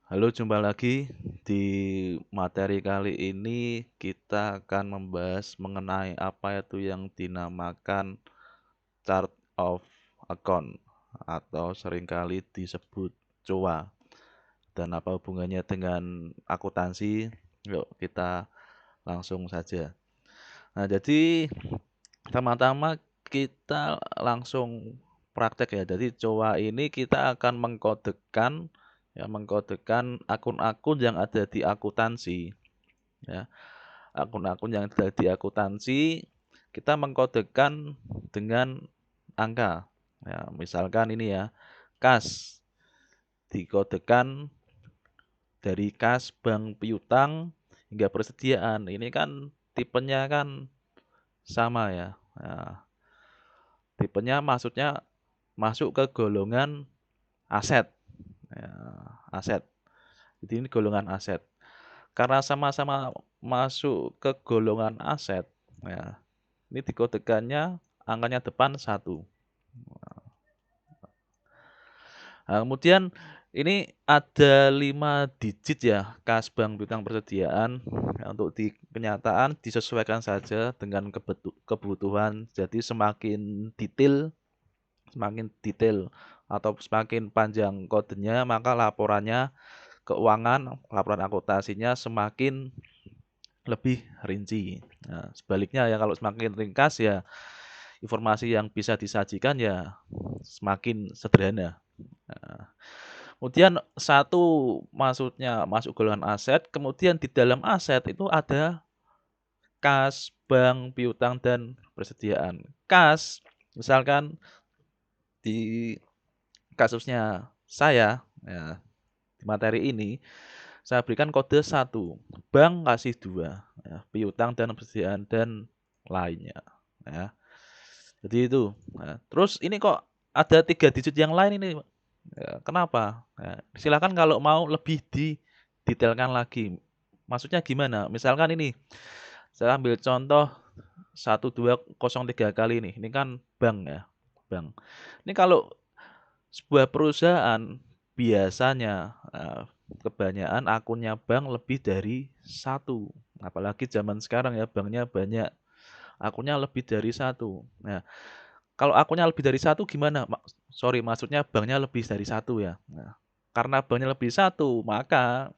Halo, jumpa lagi. Di materi kali ini kita akan membahas mengenai apa itu yang dinamakan chart of account atau seringkali disebut COA. Dan apa hubungannya dengan akuntansi? Yuk kita langsung saja. Nah, jadi pertama-tama kita langsung praktek ya. Jadi COA ini kita akan mengkodekan akun-akun yang ada di akuntansi ya. Akun-akun yang ada di akuntansi kita mengkodekan dengan angka. Ya, misalkan ini ya, kas dikodekan dari kas, bank piutang hingga persediaan. Ini kan tipenya kan sama ya. Nah, tipenya maksudnya masuk ke golongan aset, ya, aset. Jadi ini golongan aset. Karena sama-sama masuk ke golongan aset, ya, ini dikodekannya angkanya depan 1. Nah, kemudian ini ada 5 digit ya, kas, bank, piutang, persediaan. Ya, untuk di kenyataan disesuaikan saja dengan kebutuhan. Jadi semakin detail atau semakin panjang kodenya, maka laporannya keuangan, laporan akuntansinya semakin lebih rinci. Nah, sebaliknya ya kalau semakin ringkas ya informasi yang bisa disajikan ya semakin sederhana. Nah, kemudian satu maksudnya masuk golongan aset, kemudian di dalam aset itu ada kas, bank, piutang, dan persediaan. Kas, misalkan di kasusnya saya, ya, di materi ini, saya berikan kode 1, bank kasih 2, ya, piutang dan persediaan dan lainnya, ya. Jadi itu. Nah, terus ini kok ada 3 digit yang lain ini, kenapa? Nah, silakan kalau mau lebih didetailkan lagi. Maksudnya gimana? Misalkan ini, saya ambil contoh 1203 kali ini kan bank ya, bank. Ini kalau sebuah perusahaan biasanya, kebanyakan akunnya bank lebih dari satu, apalagi zaman sekarang ya banknya banyak, akunnya lebih dari satu. Nah, kalau akunnya lebih dari satu gimana? Maksudnya banknya lebih dari satu ya. Nah, karena banknya lebih satu, maka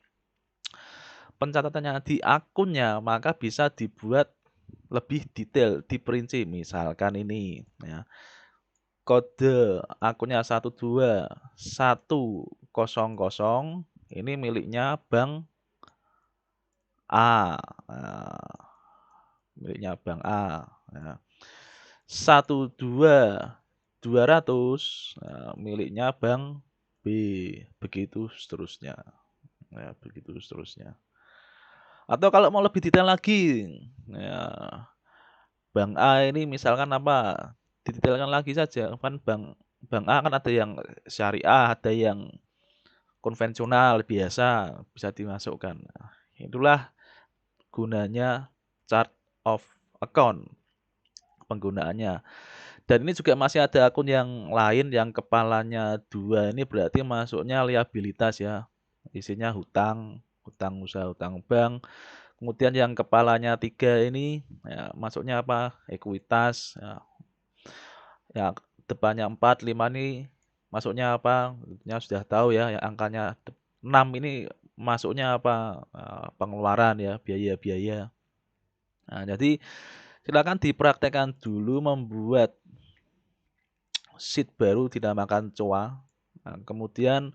pencatatannya di akunnya maka bisa dibuat lebih detail, diperinci. Misalkan ini ya, kode akunnya 12100 ini miliknya bank A, miliknya bank A, ya. 12200, miliknya bank B, begitu seterusnya, ya, begitu seterusnya. Atau kalau mau lebih detail lagi, ya, bank A ini misalkan apa, didetailkan lagi saja, kan bank bank A kan ada yang syariah, ada yang konvensional biasa, bisa dimasukkan. Nah, itulah gunanya chart of account, penggunaannya. Dan ini juga masih ada akun yang lain yang kepalanya 2, ini berarti masuknya liabilitas ya, isinya hutang, hutang usaha, hutang bank. Kemudian yang kepalanya 3 ini, ya masuknya apa, ekuitas, ya, ya depannya 4, 5 ini masuknya apa, ya sudah tahu ya, yang angkanya 6 ini masuknya apa, pengeluaran ya, biaya-biaya. Nah, jadi silakan dipraktekkan dulu membuat sheet baru dinamakan COA. Nah, kemudian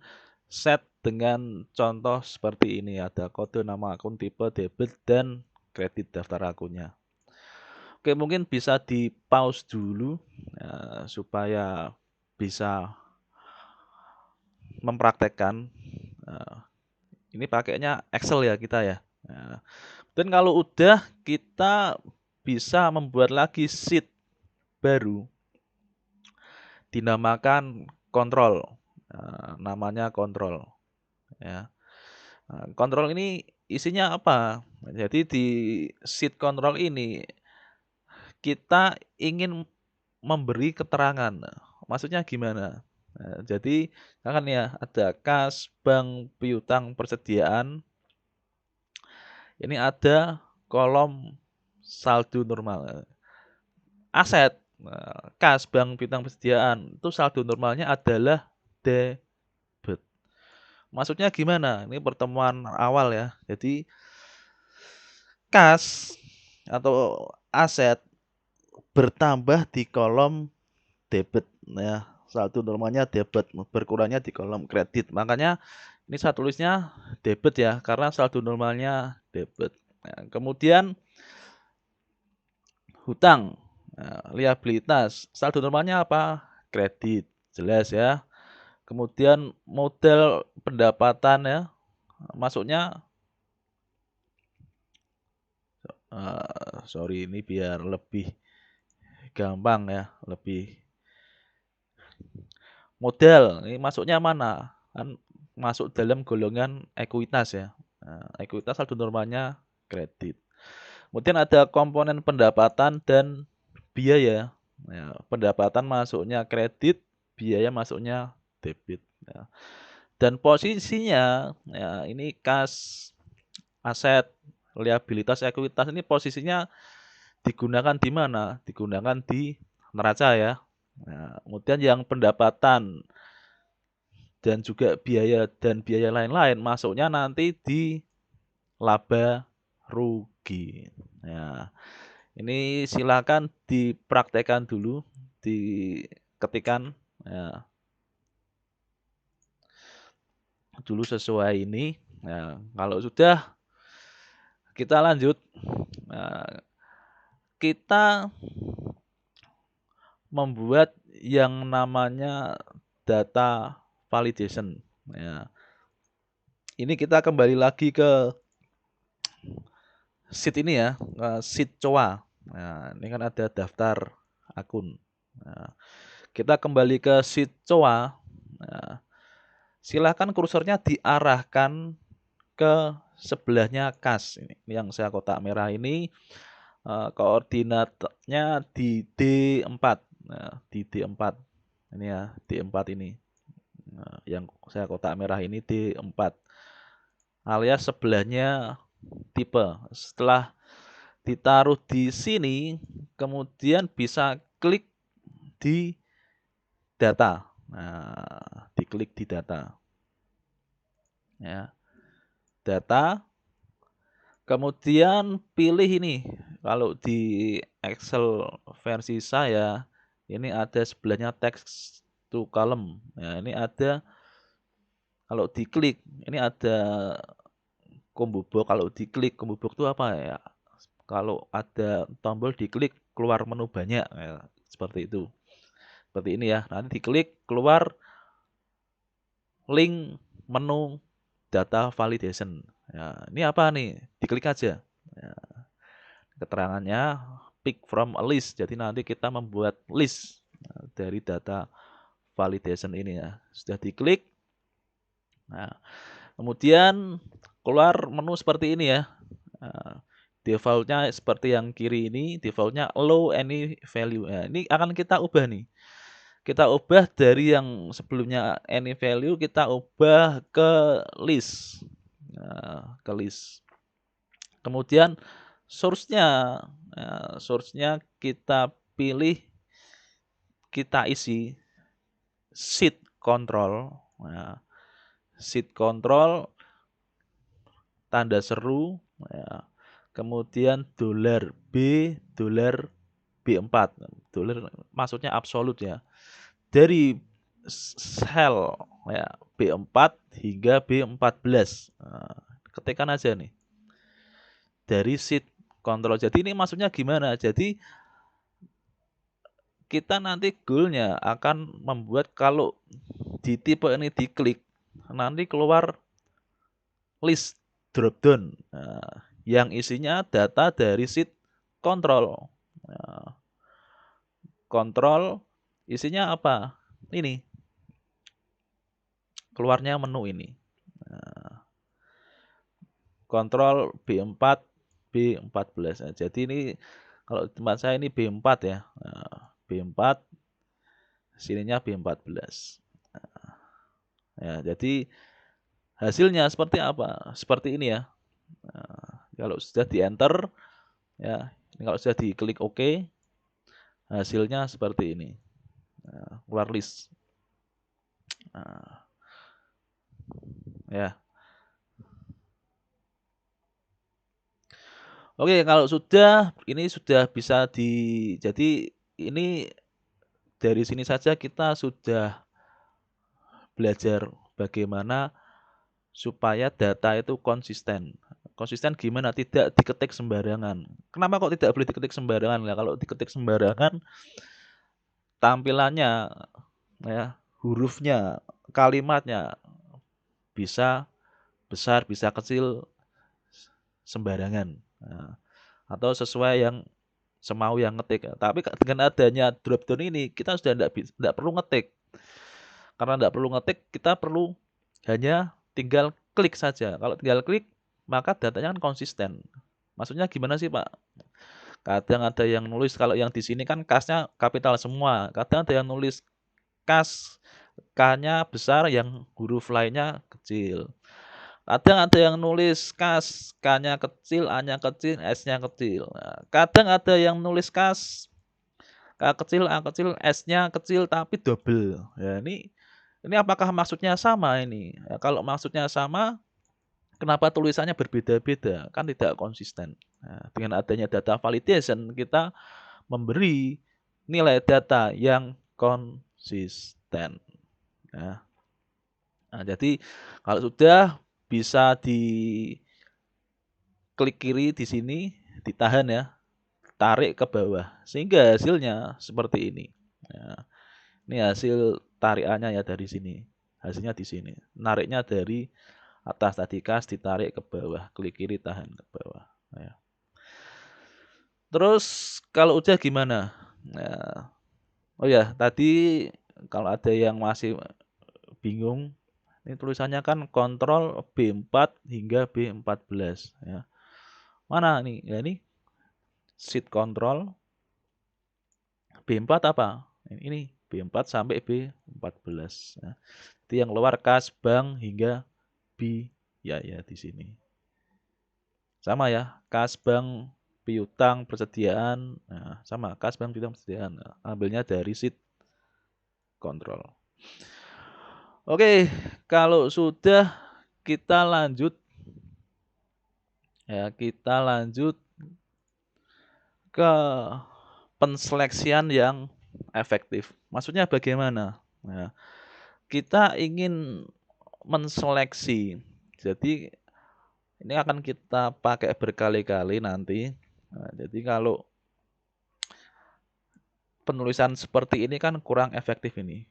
set dengan contoh seperti ini, ada kode nama akun, tipe debit, dan kredit daftar akunnya. Oke, mungkin bisa di-pause dulu, supaya bisa mempraktekkan. Eee, ini pakainya Excel ya kita ya. Dan kalau udah kita bisa membuat lagi sheet baru dinamakan kontrol, namanya kontrol ya. Kontrol ini isinya apa? Jadi di sheet kontrol ini kita ingin memberi keterangan. Maksudnya gimana? Jadi misalkan ya ada kas, bank, piutang, persediaan, ini ada kolom saldo normal. Aset, kas, bank, piutang, persediaan, itu saldo normalnya adalah debit. Maksudnya gimana? Ini pertemuan awal ya. Jadi kas atau aset bertambah di kolom debit ya. Saldo normalnya debit, berkurangnya di kolom kredit. Makanya ini saya tulisnya debit ya, karena saldo normalnya debit. Nah, kemudian hutang, nah, liabilitas, saldo normalnya apa? Kredit, jelas ya. Kemudian model pendapatan ya, masuknya sorry ini biar lebih gampang ya, lebih modal. Ini masuknya mana? Kan masuk dalam golongan ekuitas ya. Nah, ekuitas saldo normalnya kredit. Kemudian ada komponen pendapatan dan biaya. Ya, pendapatan masuknya kredit, biaya masuknya debit. Ya. Dan posisinya, ya ini kas, aset, liabilitas, ekuitas ini posisinya digunakan di mana? Digunakan di neraca ya. Nah, kemudian yang pendapatan dan biaya lain-lain masuknya nanti di laba rugi. Nah, ini silakan dipraktekkan dulu, diketikkan ya, dulu sesuai ini. Nah, kalau sudah kita lanjut. Nah, kita membuat yang namanya data validation. Ya, ini kita kembali lagi ke sheet ini ya, sheet COA. Nah, ini kan ada daftar akun. Nah, kita kembali ke sheet COA. Nah, silakan kursornya diarahkan ke sebelahnya kas. Ini yang saya kotak merah ini koordinatnya di D4. Nah, di D4. Ini ya, D4 ini. Nah, yang saya kotak merah ini D4. Alias sebelahnya tipe. Setelah ditaruh di sini, kemudian bisa klik di data. Nah, diklik di data. Ya, data. Kemudian pilih ini. Kalau di Excel versi saya, ini ada sebelahnya text to column. Ya, ini ada kalau diklik, ini ada combo box. Kalau diklik combo box itu apa ya? Kalau ada tombol diklik keluar menu banyak, ya, seperti itu. Seperti ini ya. Nanti diklik keluar link menu data validation. Ya, ini apa nih? Diklik aja. Ya, keterangannya pick from a list. Jadi nanti kita membuat list dari data validation ini ya. Sudah diklik. Nah, kemudian keluar menu seperti ini ya. Nah, defaultnya seperti yang kiri ini, defaultnya allow any value. Nah, ini akan kita ubah nih. Kita ubah dari yang sebelumnya any value, kita ubah ke list. Nah, ke list. Kemudian source-nya, source-nya kita pilih, kita isi sheet control. Nah, sheet control tanda seru, ya. Kemudian $B, B4. Dolar maksudnya absolut ya. Dari sel ya, B4 hingga B14. Nah, ketikkan aja nih. Dari sheet control. Jadi ini maksudnya gimana? Jadi kita nanti goalnya akan membuat kalau di tipe ini diklik, nanti keluar list drop down. Nah, yang isinya data dari sheet control. Nah, kontrol isinya apa? Ini. Keluarnya menu ini. Nah, kontrol B4, B14. Nah, jadi ini kalau tempat saya ini B4 ya. Nah, B4 sininya B14. Ya, jadi hasilnya seperti apa? Seperti ini ya. Nah, kalau sudah di-enter ya, ini kalau sudah diklik OK, hasilnya seperti ini. Nah, keluar list. Nah, ya. Oke, kalau sudah ini sudah bisa jadi ini dari sini saja kita sudah belajar bagaimana supaya data itu konsisten. Konsisten gimana? Tidak diketik sembarangan. Kenapa kok tidak boleh diketik sembarangan? Ya, kalau diketik sembarangan, tampilannya, ya, hurufnya, kalimatnya bisa besar, bisa kecil, sembarangan. Nah, atau sesuai yang semau yang ngetik. Tapi dengan adanya drop down ini, kita sudah tidak perlu ngetik. Karena tidak perlu ngetik, kita perlu hanya tinggal klik saja. Kalau tinggal klik, maka datanya kan konsisten. Maksudnya gimana sih, Pak? Kadang ada yang nulis, kalau yang di sini kan kas-nya kapital semua. Kadang ada yang nulis kas, K-nya besar, yang huruf lainnya kecil. Kadang ada yang nulis kas, K-nya kecil, A-nya kecil, S-nya kecil. Nah, kadang ada yang nulis kas, K kecil, A kecil, S-nya kecil tapi double. Ya, ini apakah maksudnya sama ini? Ya, kalau maksudnya sama, kenapa tulisannya berbeda-beda? Kan tidak konsisten. Nah, dengan adanya data validation, kita memberi nilai data yang konsisten. Nah, jadi kalau sudah bisa diklik kiri di sini, ditahan ya, tarik ke bawah, sehingga hasilnya seperti ini. Nah, ini hasil tarikannya ya dari sini. Hasilnya di sini. Nariknya dari atas tadi kas ditarik ke bawah, klik kiri tahan ke bawah. Ya. Terus kalau udah gimana? Nah, oh ya, tadi kalau ada yang masih bingung, ini tulisannya kan kontrol B4 hingga B14 ya. Mana nih? Ya ini sheet control B4 apa? Ini B4 sampai B14 ya. Itu yang keluar kas, bank hingga ya di sini. Sama ya, kas, bank, piutang, persediaan, nah, sama kas, bank, piutang, persediaan. Nah, ambilnya dari sheet control. Oke, kalau sudah kita lanjut ya, kita lanjut ke penseleksian yang efektif. Maksudnya bagaimana? Nah, kita ingin menseleksi. Jadi ini akan kita pakai berkali-kali nanti. Nah, jadi kalau penulisan seperti ini kan kurang efektif ini.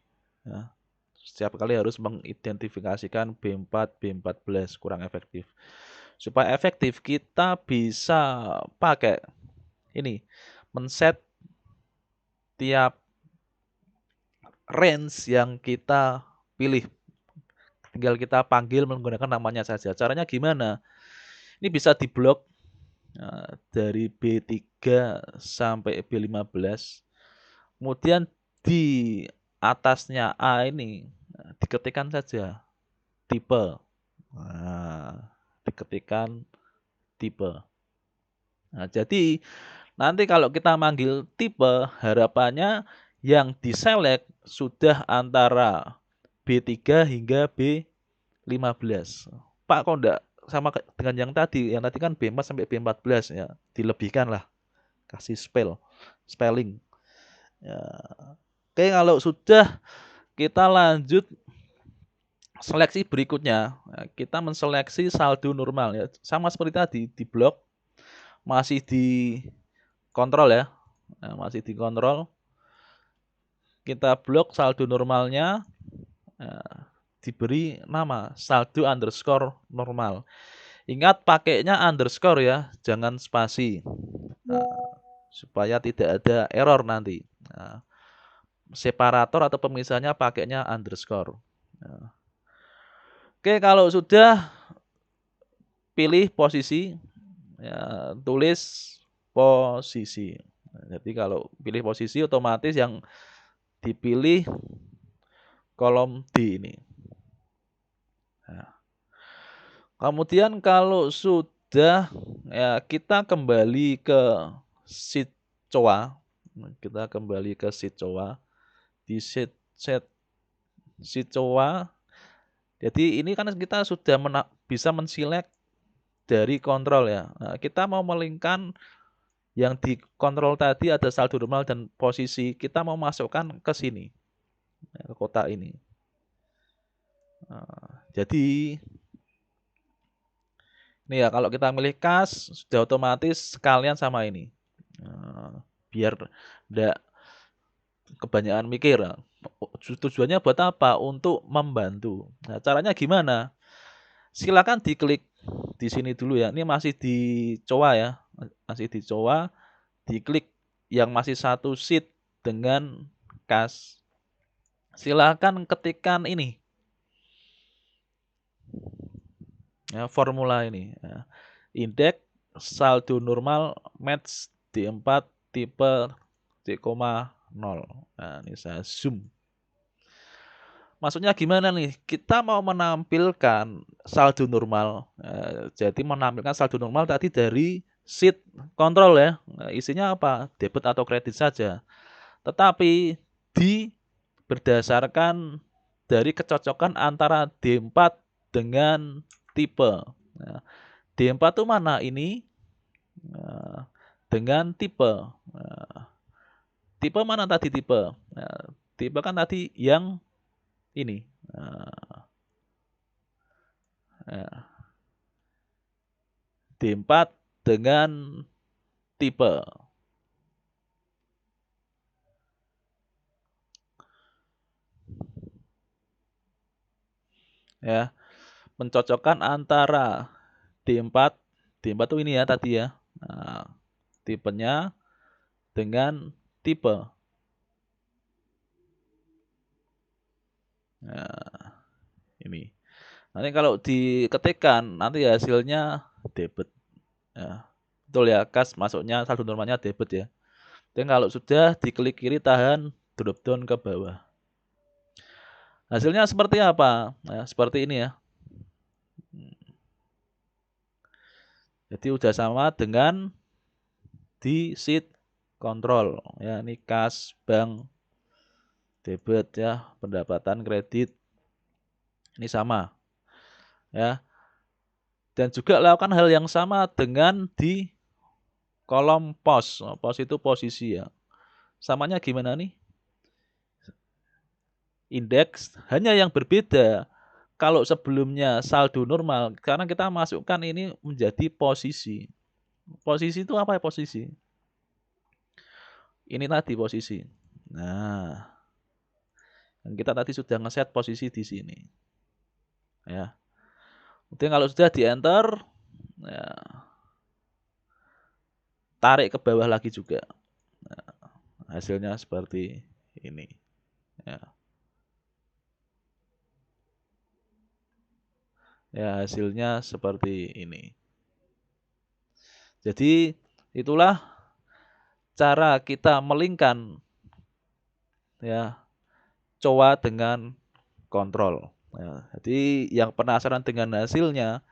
Ya, setiap kali harus mengidentifikasikan B4, B14 kurang efektif. Supaya efektif kita bisa pakai ini, men-set tiap range yang kita pilih. Tinggal kita panggil menggunakan namanya saja. Caranya gimana? Ini bisa diblok dari B3 sampai B15. Kemudian di atasnya A ini diketikkan saja tipe. Nah, diketikkan tipe. Nah, jadi nanti kalau kita manggil tipe, harapannya yang diselect sudah antara B3 hingga B15. Pak, kok enggak sama dengan yang tadi? Yang tadi kan B4 sampai B14 ya. Dilebihkan lah. Kasih spelling. Ya. Oke, kalau sudah kita lanjut seleksi berikutnya. Nah, kita menseleksi saldo normal ya. Sama seperti tadi di blok masih di kontrol ya. Nah, masih di kontrol. Kita blok saldo normalnya. Nah, diberi nama saldo underscore normal. Ingat pakainya underscore ya, jangan spasi. Nah, supaya tidak ada error nanti. Nah, separator atau pemisahnya pakainya underscore. Nah, oke, kalau sudah pilih posisi, ya, tulis posisi. Nah, jadi kalau pilih posisi otomatis yang dipilih kolom D ini. Kemudian kalau sudah ya kita kembali ke sheet COA, kita kembali ke sheet COA, di sheet COA, jadi ini kan kita sudah bisa menselect dari kontrol ya. Nah, kita mau melingkan yang di kontrol tadi ada saldo normal dan posisi, kita mau masukkan ke sini, ke kotak ini. Nah, jadi ini ya kalau kita milih kas sudah otomatis sekalian sama ini. Biar enggak kebanyakan mikir. Tujuannya buat apa? Untuk membantu. Nah, caranya gimana? Silakan diklik di sini dulu ya. Ini masih di COA ya. Masih di COA, diklik yang masih satu sheet dengan kas. Silakan ketikkan ini. Ya, formula ini. Ya. Indeks saldo normal match D4 tipe D,0. Nah, ini saya zoom. Maksudnya gimana nih? Kita mau menampilkan saldo normal. Jadi menampilkan saldo normal tadi dari sheet kontrol ya. Isinya apa? Debit atau kredit saja. Tetapi berdasarkan dari kecocokan antara D4 dengan tipe. Nah, D4 itu mana? Ini dengan tipe. Tipe mana tadi tipe? Tipe kan tadi yang ini. D4 dengan tipe. Ya, mencocokkan antara D4 itu ini ya tadi ya. Nah, tipenya dengan tipe. Nah, ini. Nanti kalau diketikkan nanti hasilnya debit. Ya, betul ya, kas masuknya saldo normalnya debit ya. Dan kalau sudah diklik kiri tahan drop down ke bawah. Hasilnya seperti apa? Nah, seperti ini ya. Jadi udah sama dengan di sheet kontrol ya, ini kas, bank, debit ya, pendapatan kredit. Ini sama ya. Dan juga lakukan hal yang sama dengan di kolom pos. Pos itu posisi ya. Samanya gimana nih? Indeks hanya yang berbeda. Kalau sebelumnya saldo normal, karena kita masukkan ini menjadi posisi. Posisi itu apa ya posisi? Ini tadi posisi. Nah, yang kita tadi sudah ngeset posisi di sini. Ya. Kemudian kalau sudah di enter, ya, tarik ke bawah lagi juga. Nah, hasilnya seperti ini. Ya. Ya, hasilnya seperti ini. Jadi itulah cara kita melingkan ya COA dengan kontrol. Ya, jadi yang penasaran dengan hasilnya,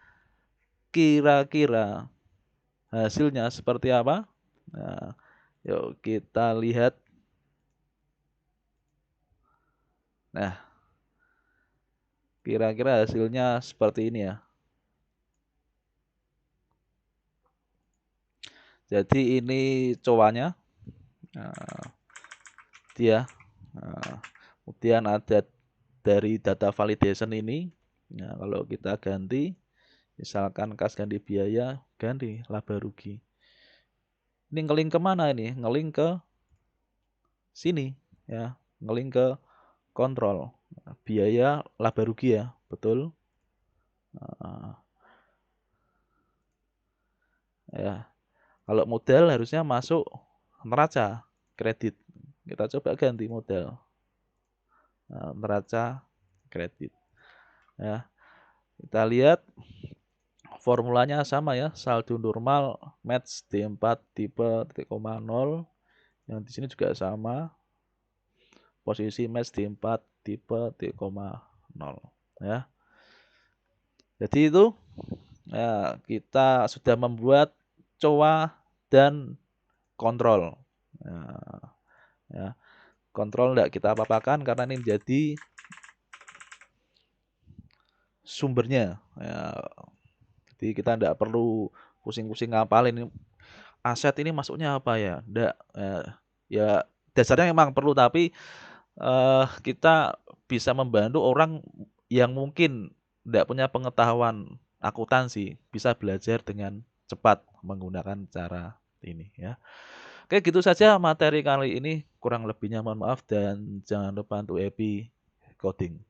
kira-kira hasilnya seperti apa? Nah, yuk kita lihat. Nah, kira-kira hasilnya seperti ini ya. Jadi ini COA-nya. Nah, dia. Nah, kemudian ada dari data validation ini. Nah, kalau kita ganti, misalkan kas ganti biaya, ganti laba rugi. Ini ngelink ke mana ini? Ngelink ke sini ya, ngelink ke kontrol. Biaya laba rugi ya, betul. Ya, kalau modal harusnya masuk neraca kredit. Kita coba ganti modal. Neraca kredit. Ya, kita lihat formulanya sama ya, saldo normal match D4 tipe .0. Yang di sini juga sama. Posisi match D4 tipe T,0 ya. Jadi itu Ya, kita sudah membuat coa dan kontrol. Nah, ya, kontrol ndak kita apa-apakan karena ini jadi sumbernya. Ya, jadi kita ndak perlu pusing-pusing ngapalin ini aset ini masuknya apa ya, ndak, ya dasarnya memang perlu tapi, kita bisa membantu orang yang mungkin ndak punya pengetahuan akuntansi, bisa belajar dengan cepat menggunakan cara ini ya. Oke gitu saja materi kali ini, kurang lebihnya mohon maaf dan jangan lupa untuk happy coding.